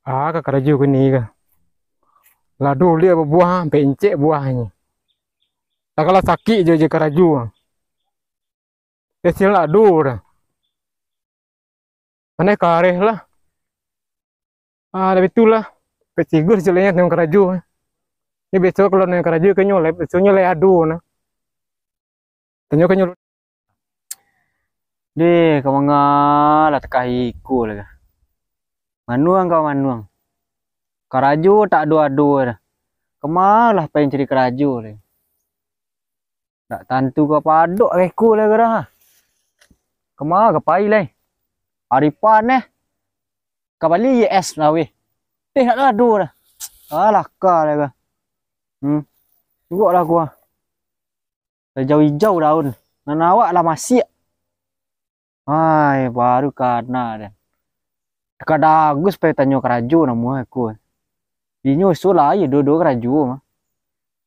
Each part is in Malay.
Ah, ke keraju ke ni ke. Ladu dia berbuah sampai encik buahnya. Tak kalau sakit je keraju. Dia sil ladu dah. Mana kareh lah. Ah, dah itulah. Pecigur silanya dengan keraju. Ni besok kalau dengan keraju ke nyolai, besoknya nyolai adu nah. Tanya ke nyolai. Deh, kau mengalah tekahiku lah. Manuang kau manuang. Keraju tak adu-adu dah. Kemalah pengen cari keraju lah. Tak tentu kau padok aku lah ke dah. Kemah ke pai lah. Haripan kau balik YS lah weh. Tak adu dah. Alah kau lah ke. Tengok lah gua. Hijau-hijau daun. Nanawak lah masih. Hai, baru karena dah. Kada agus pe tanyo keraju namu aku. Dinyo sola ya dua-dua keraju mah.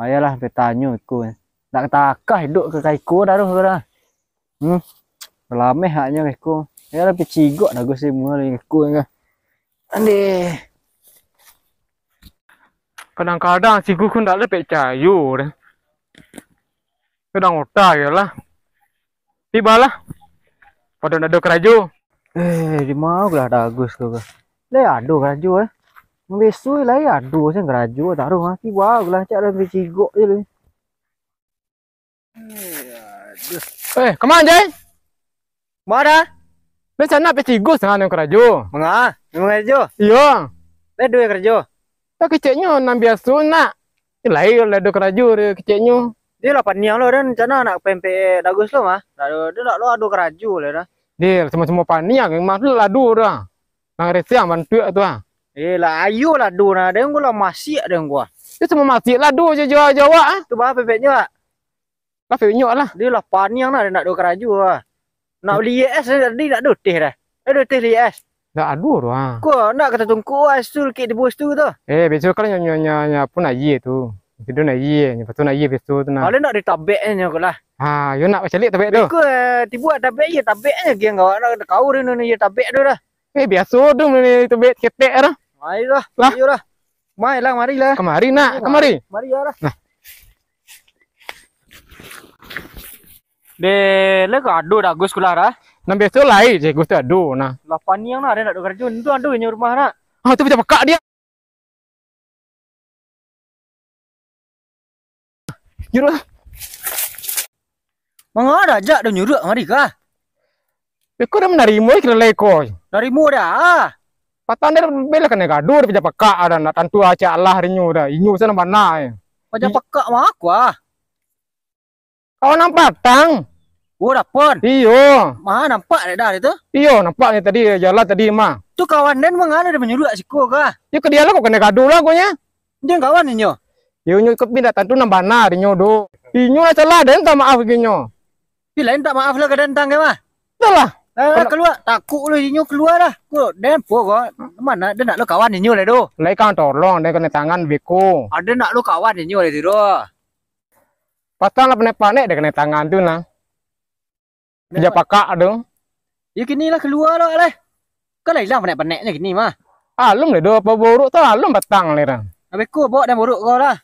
Ayalah pe tanyo aku. Tak takah hidup ke kaiko dah tu dah. Lame haknya aku. Ya lah pe cigok dah agus semua lagi aku kan. Ande. Kadang-kadang si gukun tak ada pe cayu dah. Kadang otak ya lah. Tibalah. Pada nak ada keraju. Di mau lah dah agus tu ke. Le ado keraju Besok lah ya ado sen keraju taruh mati wah lah cak dah pe cigok je le. Kemana Jai? Mana? Biasa nak pe cigus dengan keraju. Menga? Kerja? Iya. Le duit kerja. Tak keciknya nam biasa nak. Lain lah ada keraju dia keciknya. Dia lah paniang lo dan cana nak pempe dagus lo mah. Dia nak lo ado keraju le dah. Dia semua paniang yang masuk ladu dah. Nang resiang bantu tu ah. Lah ayo ladu nah, dia gua lah masih ada gua. Dia semua masih ladu je Jawa ah. Tu bah pepeknya. Lah penyok lah. Dia lah paniang nah, dia nak do keraju ah. Nak beli es tadi nak do teh dah. Do teh li es. Dah adu dah. Kau nak kata tungku asul ke di bos tu tu. Besok kan nyonya pun aye tu. Tidur nak ye, lepas tu nak ye besok tu nah. Kalau nak ditabeknya kau lah. Ha, yo nak balik tabek tu. Kau dibuat tabek ye tabeknya yang kau nak kau ni ye tabek tu dah. Biasa tu ni tabek ketek dah. Marilah. Lah. Ayo lah. Marilah, marilah. Kemari nak, kemari. Mari lah. Nah. De, le kau ado dah gus kulah dah. Nam besok lain je gus tu adu nah. Lah paniang nah dia nak do kerja tu ado nya rumah nak. Ah tu macam pekak dia. Jurah. Mengada ajak dah nyuruk mari kah? Kau dah menerima kira leko. Dari mu dah. Patan dia bela kena gadur macam pekak ada nak tentu aja Allah rinyu dah. Inyu sana mana. Macam pekak mah aku ah. Kau nampak tang? Oh dapon. Iyo. Mah nampak dah itu. Iyo nampak ni tadi jalan tadi mah. Tu kawan dan mengada dia menyuruh siku kah? Ya ke dia lah kau kena gadur lah kau nya. Dia kawan ni nyo. Yo nyu kau pindah tentu nambana rinyu do. Inyu lah salah dan tak maaf ginyo. Pi lain tak maaf lah ke tang ke mah. Salah. Keluar takut lu nyo keluar dah. Ku dan po kau. Mana dia nak lu kawan ni nyo le do. Lai kan tolong dia kena tangan beko. Ada nak lu kawan ni nyo le tu. Patan lah panek-panek dia kena tangan tu nah. Dia pakak tu. Ya kini lah keluar lah leh. Kau lain lah panek-paneknya gini mah. Alum le do apa buruk tu alum batang le dah. Habis ku bawa dan buruk kau lah.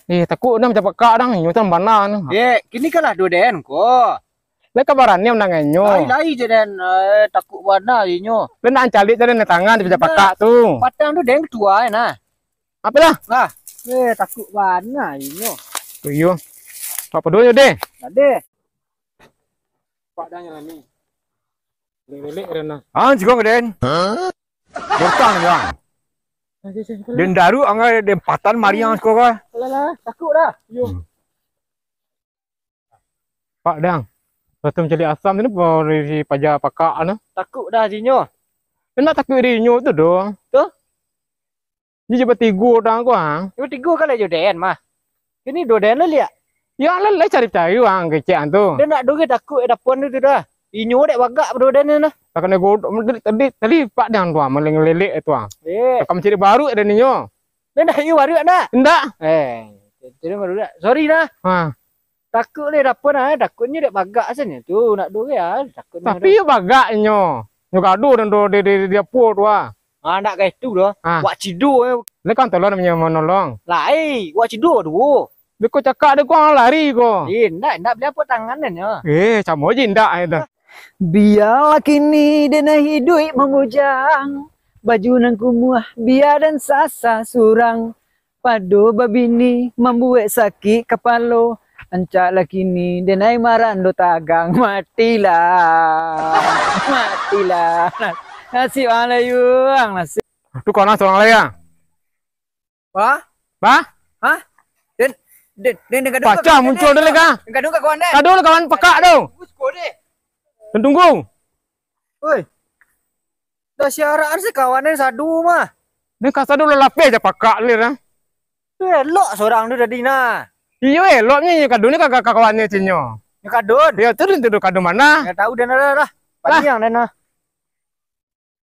Takut dah macam pakak dah nyu tan bana tu. Kini kan lah dua den ko. Lai kabarannya menang nyu. Lai je den takut warna je nyo. Lai nak cari tadi na tangan dia pakak tu. Patang tu den ketua nah. Apa lah? Lah. Takut warna je nyo. Iyo. Apa dulu deh? Ada. Pak dah nyala ni. Lelek rena. Juga den. Botang bang. Den daru angga den patan mariang sekolah. Lah, takut dah. Yo. Pak dang. Betul cari asam ni dari pajak pakak ana. Takut dah jinyo. Kena takut rinyo tu doh. Tu? Ni je bertiga orang gua. Ibu tiga kali je den mah. Ini dua den lah lihat. Ya lah cari ang kecek tu. Dia nak dua takut dapur tu dah. Inyo dek bagak berdua den ni nah. Tak kena godok tadi pak dang tu maling lelek tu ah. Kau mencari baru ada ni yo. Dia dah you baru nak? Enggak. Jadi baru dah. Sorry dah. Ha. Takut le dapur nah, takutnya dek bagak asalnya tu nak dua ya. Takutnya. Tapi yo bagaknyo. Yo gaduh dan do dia pur tu ah. Nak ke itu dah. Wak cidu Lah kan tolong namanya mau nolong. lai, wak cidu tu. Dia kau cakap dia kau lari kau. Ndak beli apa tangannya. Sama je ndak itu. Biarlah kini dena hidup memujang. Baju nang kumuah biar dan sasa surang. Padu babini membuat sakit kepala. Ancaklah kini denai marando tagang. Matilah. Matilah. Nasib ala yuang nasib. Tu kau nak seorang lagi ah? Wah? Hah? Den gaduh. Baca muncul dulu kah? Gaduh kat kawan den. Gaduh kawan pekak tu. Usko deh. Tunggu. Oi. Dah syaraan sekawan den sadu mah. Dia kata dulu lapis je pekak lir ah. Tu elok seorang tu tadi nah. Iya eloknya gaduh ni kagak kawannya cinyo. Ni kadun. Dia tu gaduh mana? Enggak tahu den dah. Panjang den nah.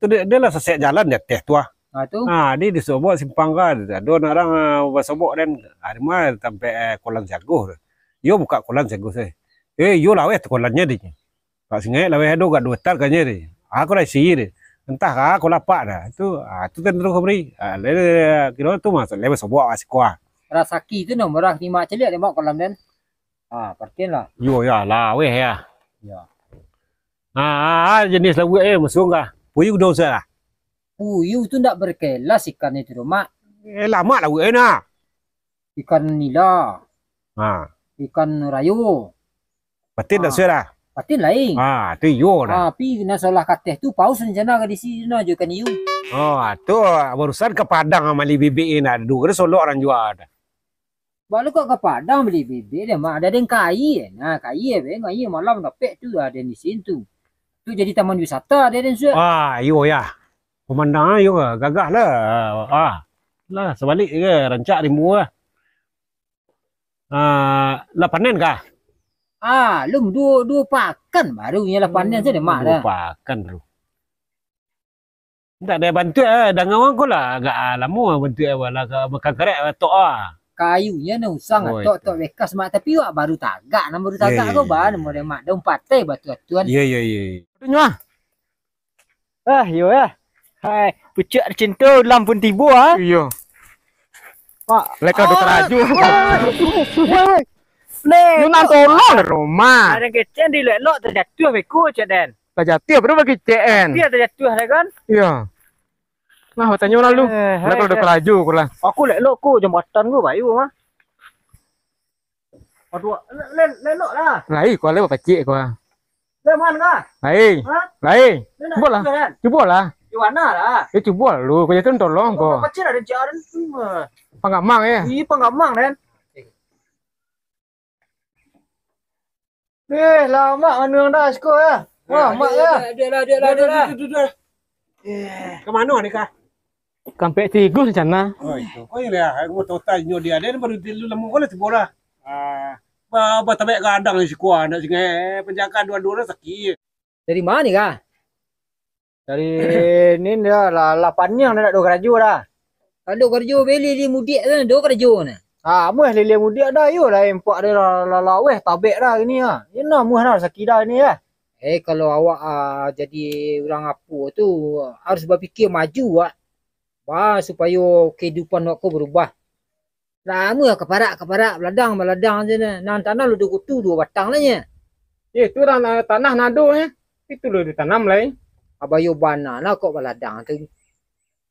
Tu dia lah sesek jalan dia teh tua. Tu. Dia disobok simpang kan. Ada orang bersobok dan ada mah sampai kolam jago. Yo buka kolam jago saya. Yo lawe kolamnya dia. Pak singai lawe ado gak dua tar kanya dia. Aku dah sihir. Entah aku lapak dah. Tu tentu kau beri. Kira tu masuk lewe sobok asik kuah. Rasaki tu nombor ni mak celik dia mak kolam den. Parkin lah. Yo ya lawe ya. Ya. Jenis lawe masuk kah? Puyu dosa lah. Puyuh tu ndak berkelas ikan itu mak. Lama lawe nak. Ikan nila. Ikan rayu. Patin dah sudah. Patin lain. Tu yo dah. Tapi na solah kateh tu paus rencana ke di sini na je kan iu. Tu barusan ke Padang sama li bibik ini. Dua solok orang jual dah. Baru kok ke Padang beli bibik dia mak ada den kai. Nah, kai ngai malam dapet tu ada di sini tu. Tu jadi taman wisata dia den suat. Yo ya. Pemandangan yo gagah lah. Lah sebalik ke rancak rimu lah. Lah panen kah? Lum dua pakan baru nya lah panen saya mak dah. Dua pakan bro. Tak ada bantu dan ngawang ko lah agak lama bantu lah makan kerek tok Kayunya na usang tok bekas mak tapi wak baru tagak kau ban mo de mak dong patai batu tuan. Ya. Nyah. Yo ya. Hai, pucuk cinta lampun tibu Iya. Pak, Leka do keraju. Le. Lu nak tolong rumah. Ada kecen di lelok terjatuh beku cak den. Terjatuh baru bagi CN. Dia terjatuh dah kan? Iya. Nah, tanya lalu. Leka do keraju kula. Aku lelok ku jambatan ku bayu mah. Aduh, lelok lah. Lai kau le pacik kau. Le man kah? Lai. Lai. Cuba lah. Di mana lah? Cuba lu, kau jangan tolong kau. Pacik ada jalan. Pangamang ya. Iya pengamang den. Lama anu dah sko ya. Wah, mak ya. Dia lah. Kemana ni kah? Sampai tigus sana. Itu. Ya, aku tahu tanya dia. Dia baru tilu lama kau lah sebolah. Ba tabek kadang si kuah nak singai penjaga dua-dua sakit. Dari mana ni kah? Dari ni dah lah panjang nak do keraju dah. Kalau kerja beli di mudik tu do kerja ni. Muah lele mudik dah yo dah empak dia la weh tabek dah gini Ini muah dah sakit dah ni lah. Kalau awak jadi orang apa tu harus berfikir maju supaya kehidupan awak berubah. Lama keparak beladang je ni. Nan tanah lu kutu 2 batang lah nya. Itu tanah nado Itu lu ditanam lah. Abayo bana lah kok beladang tu.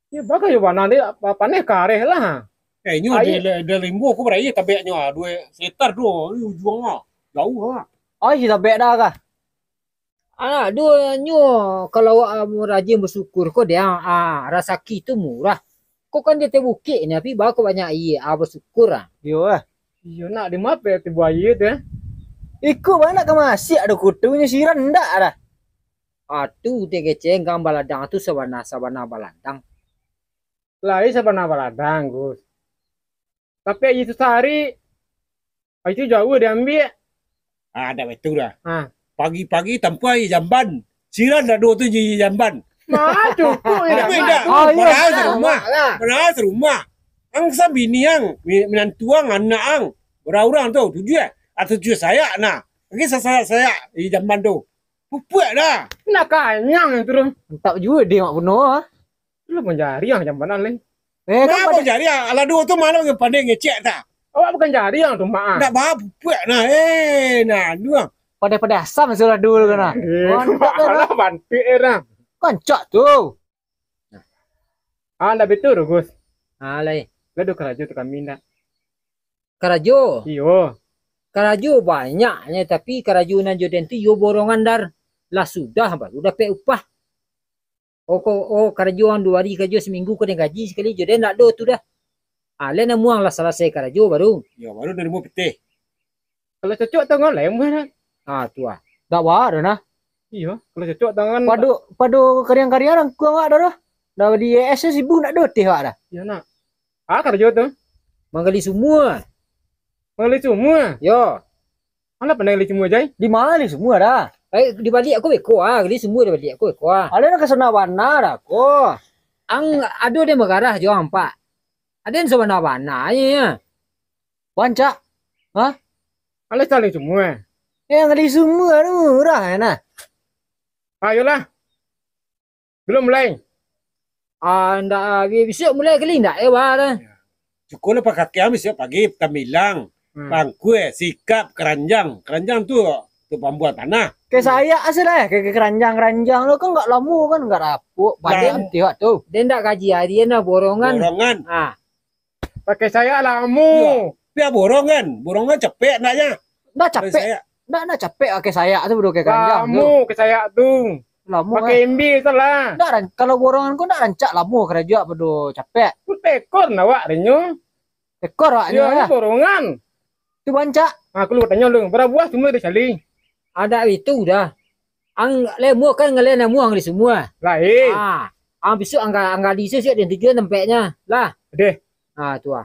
Ya bagai warna dia panen kareh lah. Nyo dia limbo aku beraya tabeknya 2 setar 2 ujung jauh ah. Kita tabek dah kah? Dua nyo kalau awak rajin bersyukur kau dia rasaki tu murah. Kau kan dia terbukit ni tapi baru banyak bersyukur Yo Iya nak di mape ti buaya tu Ikut banyak ke masih ada kutunya siran ndak dah. Tu dia keceng gang baladang tu sabana baladang. Lai sabana baladang Gus. Tapi itu sehari itu jauh dia ambil. Dah betul dah. Pagi-pagi tampai jamban. Siran dah 2 tu jamban. Cukup ya. Beras rumah. Ang sabi niyang menantuang anak ang. Orang-orang tu 7 atau 7 saya nak. Lagi saya di jamban tu. Pupuak dah. Nak kanyang terus. Tak juga dia mak penuh Lu penjari yang macam mana leh? Kan Kenapa pada jadi alado tu malam yang pandai ngecek tak? Awak bukan jari yang tu mak. Nak bahap puak nah. Nah, duang. pada asam sudah dulu kan. Mantap kan. Malah bantu era. Kancak tu. Anda betul Gus. Alay. Lalu kerajo tu kami nak. Karajo. Iyo. Karajo banyaknya tapi karajo na joden tu yo borongan dar. Lah sudah baru dapat upah. Karajo ang 2 hari karajo seminggu kau dengan gaji sekali joden nak do tu dah. Lain muang lah selesai karajo baru. Ya, baru dari mau pete. Kalau cocok tangan lem kan. Tu ah. Dah war dah. Iyo. Kalau cocok tangan. Padu karya-karya orang gua enggak dah. Dah di ES sibuk nak dotih wak dah. Iya nak. Kerajo tu. Manggali semua. Mengali semua. Yo. Mana pandai gali semua jai? Di mana ni semua dah. Di balik aku beko gali semua di balik aku beko Ada nak kesana warna dah ko. Ang ado dia magarah jo ampak. Ada yang sewana-wana ya. Wancak. Ala saling semua. Yang kali semua tu murah nah. Ayolah. Belum mulai. Ndak besok mulai kali ndak dah. Cukup lepas kaki kami siap pagi tamilang, pangkue, sikap, keranjang. Keranjang tu pembuat tanah. Kayak saya asal kayak keranjang-keranjang lo kan enggak lama kan enggak rapuk. Badan tiwak tu. Dia ndak gaji harian lah borongan. Borongan. Pakai saya lamu. Dia borongan. Borongan cepet naknya. Dah Pakai capek. saya. Dah capek pakai saya tu bro kayak keranjang tu. Lamu ke saya tu. Lama Pakai MB salah. Ndak kalau borongan kau ndak rancak lama kerja pedo capek. Ku tekor nawak renyo. Ekor waknya Ya, borongan. tu bancak. Aku lu tanya lu, berapa buah semua dia cali? Ada itu dah. Ang lemu kan ngalen muang di semua. Lain. Ang besok angga di sesiak dan tujuan tempatnya. Lah. Deh. Tu ah.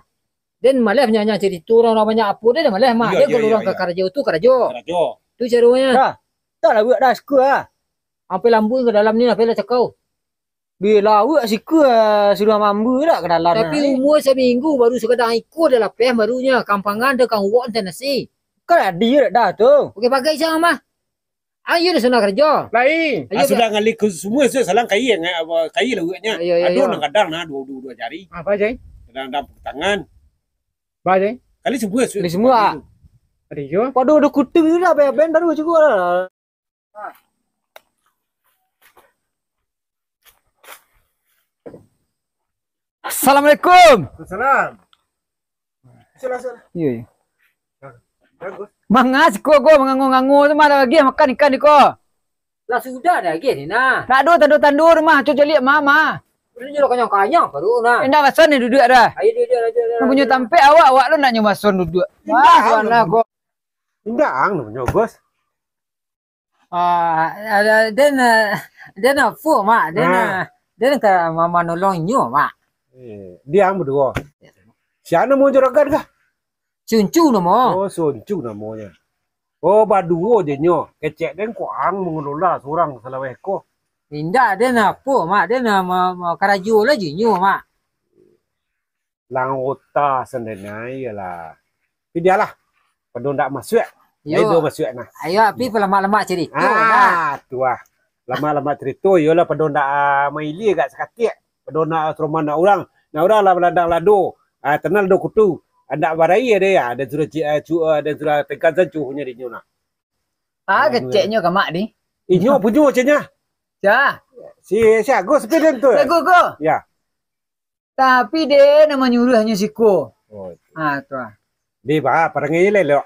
Dan malah nyanyi cerita orang banyak apa dia malah mak dia kalau orang ke Karajo tu Karajo. Kerajo. Tu caranya. Tak lah buat dah suka lah. Sampai lambu ke dalam ni lah pela cakau. Bila buat suka sudah mampu dah ke dalam. Tapi umur seminggu baru sekadar ikut dah lapeh barunya kampangan dia kang wak enten nasi. kan dia dah tu. Okey pakai sama mah. Ayo dah sana kerja. Lain. Sudah ngali ke semua salang kai kai lah uatnya. Aduh nak kadang nah dua jari. Apa jai? Kadang tangan. Ba jai? Kali semua Kali semua. Ada jo. Waduh ada kutu tu dah ben baru juga lah. Assalamualaikum. Salam. Ya. Mangas ko mengangu-ngangu tu mana lagi makan ikan ni ko. Lah sudah dah lagi ni nah. Tak ada tandur rumah cuci lihat mama. Ini lo kanyang-kanyang baru nah. Endak mason ni duduk dah. Ayo dia. Nak punya tampe awak lu nak nyomason duduk. Wah, sana ko. Indang namanya bos. Dia nak fu mak. Dia ke mama nolong nyo mak. Dia berdua. Siapa mau juragan kah? Cuncu nama. Oh, soncu namanya. Oh, baduo je nyo. Kecek dan kuang mengelola seorang selaweh ko. Indah dia nak fu mak. Dia nak Karajo lah je nyo mak. Lang ota sendenai lah. Dia lah. Padon tak masuk. Yo. Ayo masuk nah. Ayo api lama-lama cerita nah. Tu ah. Lama-lama cerita yolah padon tak maili agak sekatik. Padon nak rumah nak orang. Nak orang lah beladang lado. Tenal do kutu. Anak barai ada ya. Dan sudah tengkasan cuhunya di nyona. Keceknya ke mak ni. Inyo puju cenya. Ya. Si Agus sepeden tu. Lagu ko. Ya. Tapi dia nama nyuruh hanya siku. Oh. Tu ah. Dia bah parangai le lo.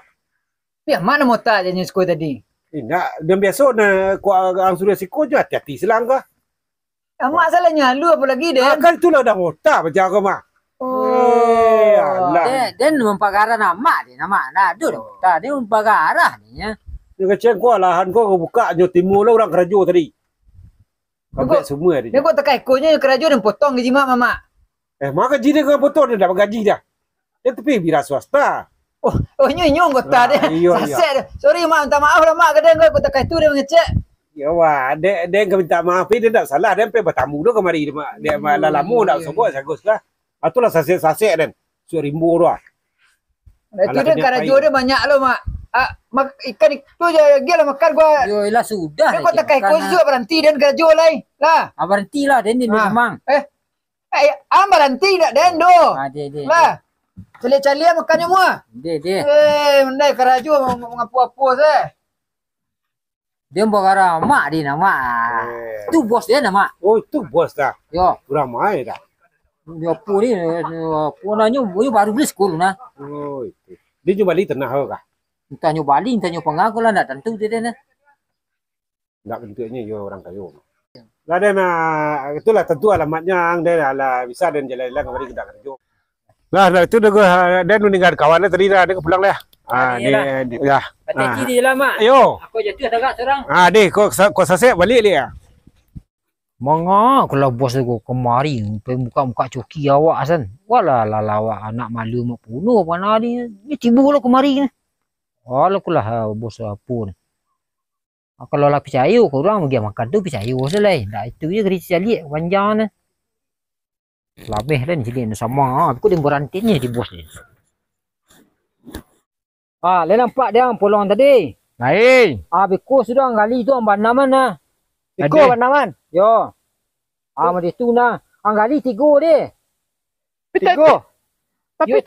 Biar mana mau tak jadi siku tadi. Indak dia biasa na ang sudah siko je hati-hati selang ka. Mak salahnya lu apa lagi dia? Kan tu lah dah otak macam kau mah. Oh. Allah. Dia mempagara nama dia nama. Nah, aduh dah dia mempagara ni ya. Dia kecek kau lahan kau buka jo timur lah orang kerajo tadi. Kabeh semua dia. Dia kok tekai konya kerajo dan potong gaji mak mama. Maka gaji dia kau potong dia dapat gaji dah. Dia tapi bira swasta. Nyong kota dia. Iya. Sasek. Sorry mak, minta maaf lah mak kadang kau tekai tu dia mengecek. Ya wah, dia kau minta maaf dia tak salah dia sampai bertamu dah kemari dia malah lama dak sobok Agus lah. Atulah sasek dan rimbu dah. Itu dia kerajo dia banyak lo mak. Ikan itu je gila makan gua. Yo lah sudah. Kau tekai kau juga berhenti dan kerajo lain. Lah. Berhenti lah dia ni memang. Berhenti tak Den tu. Dia. Lah. Calik-calik makannya semua. Dia. Mendai keraju mengapu-apu saya. Dia berkara mak dia nama. Tu bos dia nama. Oh, itu bos dah. Yo, Kurang mai dah. dia apa ni? Apa nanya? Dia baru beli sekolah nah. Oh, itu. Dia cuma balik tenah kah? Tanya balik, tanya pengaku lah, nak tentu dia nah. Enggak bentuknya yo orang kayu. Lah dan itulah tentu alamatnya ang dia lah bisa dan jalan-jalan kembali kita kerja. Nah, itu dah dan meninggal kawannya tadi dah dia pulang lah. Dia ya. Pateki dia lah mak. Ayo. Aku jatuh agak seorang. Deh kau sasek balik dia. Manga kalau bos aku kemari muka-muka coki awak san. Walah lawak anak malu mak punuh mana ni. Ni tibu lo kemari ni. Walau kulah bos apa ni. Kalau lah percaya korang pergi makan tu percaya selai. Dah itu je kerja calik panjang ni. Labih dan jadi sama. Aku dia berantinnya di bos ni. Le nampak dia pulang tadi. Lain. Beko sudah gali tu Bandaman nah. Beko Bandaman. Yo. Macam tu nah. Gali 3 dia. 3. Tapi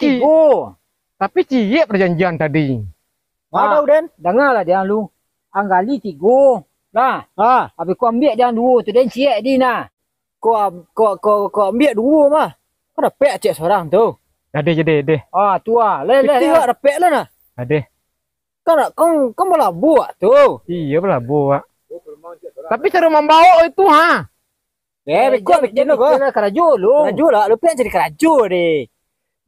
tapi cie perjanjian tadi. Ada Dan. Dengarlah dia lu. Gali 3. Lah. Habis kau ambil dia 2 tu dan cie dia nah. Kau ambil 2 mah. Kau dapat cek seorang tu. Jadi. Tu Le. Tengok dapat lah nah. Ada. Kau malah buat tu. Iya pula buat. Tapi cara membawa itu Beko bikin lu kau. Keraju lu. Keraju lah. Lu pengen jadi keraju deh.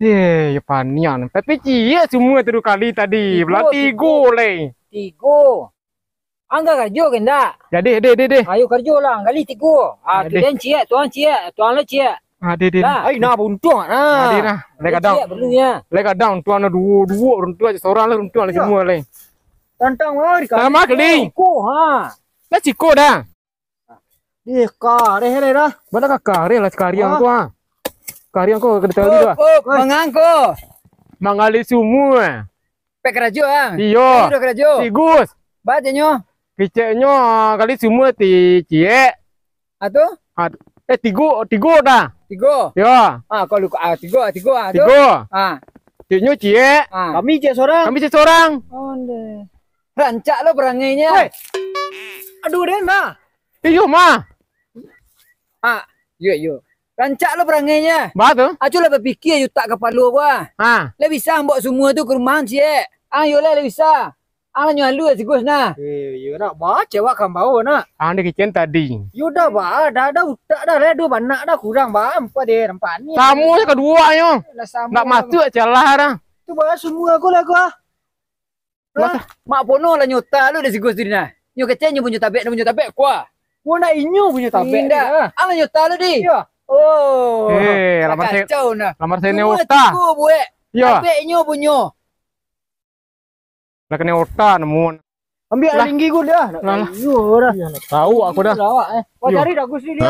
Ya panian. Tapi cie semua tu kali tadi. Belah 3 le. 3. Angga kerja ke ndak? Jadi. Ayo kerja lah. Gali 3. Tu dan cie. Tuan le cie. Ada. Ai nak untung Ada nah. Lega down. Cie perlunya. Lega down tuan ada 2 orang tua seorang lah orang tua semua le. Tantang mari kau. Sama kali. Lah ciko dah. Dia ka deh dah. Mana kakak re lah sekalian tu Sekalian kau kena tadi tu. Mangangko. Mangali semua. Pek kerja Iyo. Udah kerja. Tigus. Bajanya. Kiceknya kali semua cie. Atu? 3 dah. 3. Ya. Kalau 3. 3. Ciknya cie. Kami cie seorang. Kami seorang. Onde. Rancak lo berangainya. Aduh Den mah. Iyo mah. Yo. Rancak lo berangainya. Ba tu? Acu lah berfikir you tak kepala gua. Le bisa bawa semua tu ke rumah cie. Yo le bisa. Nyo lu sigus nah. Yo nak bawa cewek kan bawa nak. Dia kicen tadi. Yo dah ba, dah utak dah le 2 banak dah kurang ba. Empat dia nampak ni. Kamu kedua yo. Nak masuk celah dah. Tu ba semua aku lah gua. Mak pono lah nyota lu dah sigus tu nah. Nyo kecen nyo punya tabek kuah. Gua nak inyo punya tabek dah. Ala nyota lu di. Ya. Oh. Lamar saya. Kacau nah. Lamar saya ni otak. Ya. Tabek nyo punya. Lah kena otak nemu. Ambil lah. Tinggi gua dah. Lah. Yo dah. Tahu aku dah. Kau cari dah gua sini dia.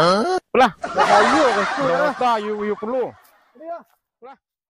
Lah. Ayo, Otak you perlu. dia.